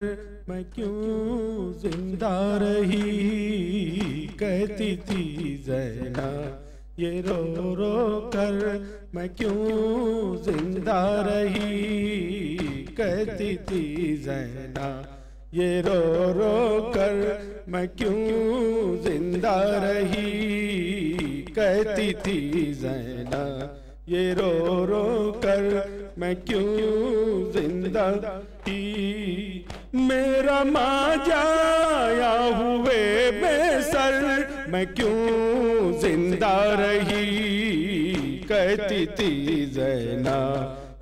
मैं क्यों जिंदा रही, कहती थी ज़ैना ये रो रो कर। मैं क्यों जिंदा रही, कहती थी ज़ैना ये रो रो कर। मैं क्यों जिंदा रही, कहती थी ज़ैना ये रो रो कर। मैं क्यों जिंदा ही, मेरा माँ जाया हुए बेसर। मैं क्यों जिंदा रही, कहती थी ज़ैना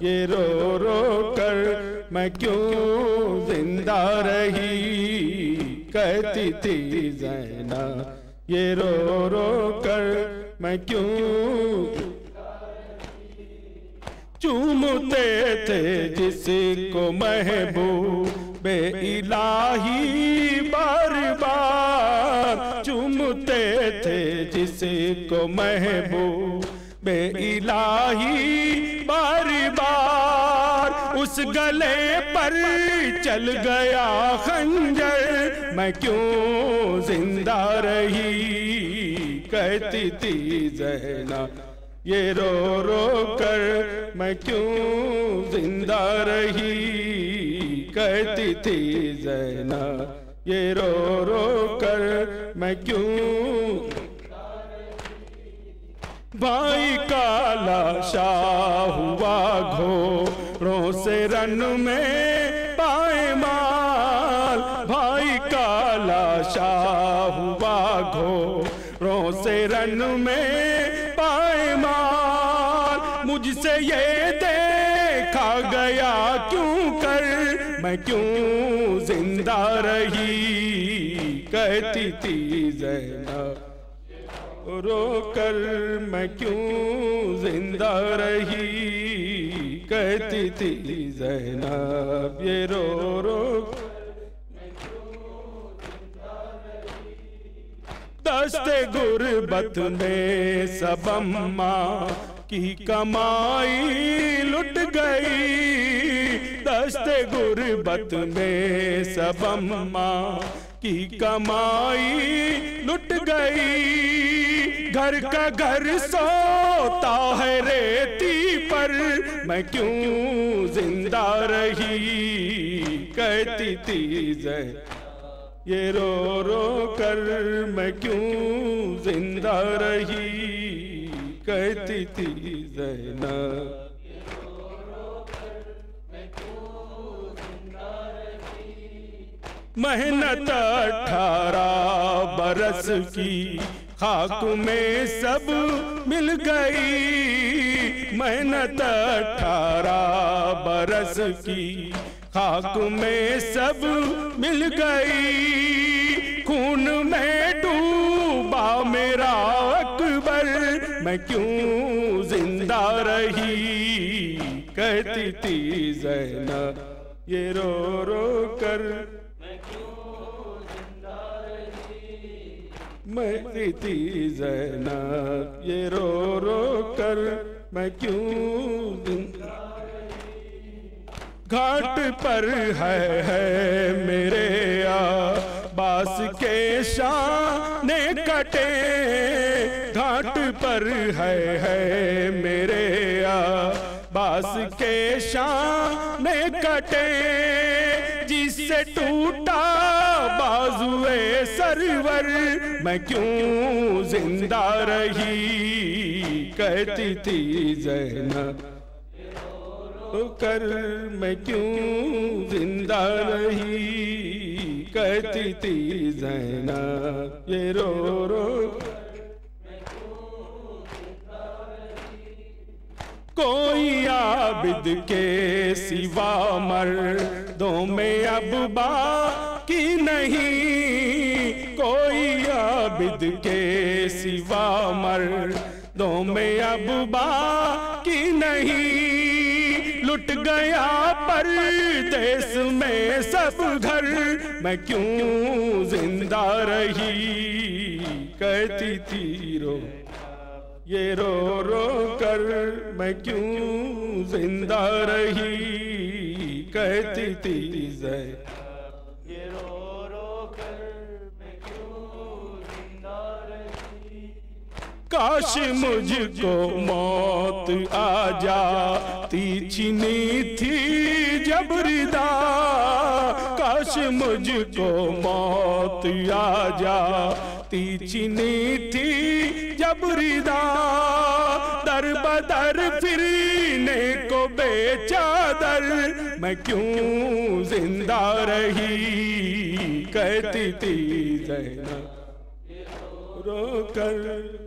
ये रो रो कर। मैं क्यों जिंदा रही, कहती थी ज़ैना ये रो रो कर। मैं क्यों चूमते थे जिसको महबूबे इलाही बार बार। चूमते थे जिसको महबूबे इलाही बार बार। उस गले पर चल गया खंजर। मैं क्यों जिंदा रही, कहती थी ज़ैना ये रो रो कर। मैं क्यों जिंदा रही, कहती थी ज़ैना ये रो रो कर। मैं क्यों भाई का लाशा हुआ घोड़ों से रन में पायमाल। भाई का लाशा हुआ घोड़ों से रन में मुझसे ये देखा गया क्यों कर। मैं क्यों जिंदा रही, कहती थी ज़ैना रो कर। मैं क्यों जिंदा रही, कहती थी ज़ैना ये रो रो। दस्ते गुर्बत में सब अम्मा की कमाई लुट गई। दस्ते गुर्बत में सब अम्मा की कमाई लुट गई। घर का घर सोता है रेती पर। मैं क्यों जिंदा रही, कहती थी ज़ैना ये रो रो कर। मैं क्यों जिंदा रही, कहती थी ज़ैना मेहनत 18 बरस की खाक में सब मिल गई। मेहनत 18 बरस की खाक में सब मिल गई। खून में डूबा मेरा अकबर। मैं क्यों जिंदा रही, कहती थी ज़ैना ये रो रो कर। मैं क्यों जिंदा रही, मैं कहती थी ज़ैना ये रो रो कर। मैं क्यों जिंदा घाट पर है मेरे आबास के शान कटे। घाट पर है मेरे आबास के शान कटे। जिससे टूटा बाजुए सरवर। मैं क्यों जिंदा रही, कहती थी ज़ैना कर। मैं क्यों जिंदा रही, कहती थी ज़ैना ये रो रो। कोई आबिद के सिवा मर्दों में अब बाकी नहीं। कोई आबिद के सिवा मर्दों में अब बाकी नहीं। लुट गया परदेस में सब घर। मैं क्यों जिंदा रही, कहती थी रो ये रो रो कर। मैं क्यों जिंदा रही, कहती थी ज़ैना ये रो रो कर मैं क्यों जिंदा रही। काश मुझको मौत आ जाती, छिनी थी जब रिदा। काश मुझको मौत आ जाती, छिनी थी जब रिदा। दर बदर फिरने को बेचादर मैं क्यों जिंदा रही। कहती थी ज़ैनब रो कर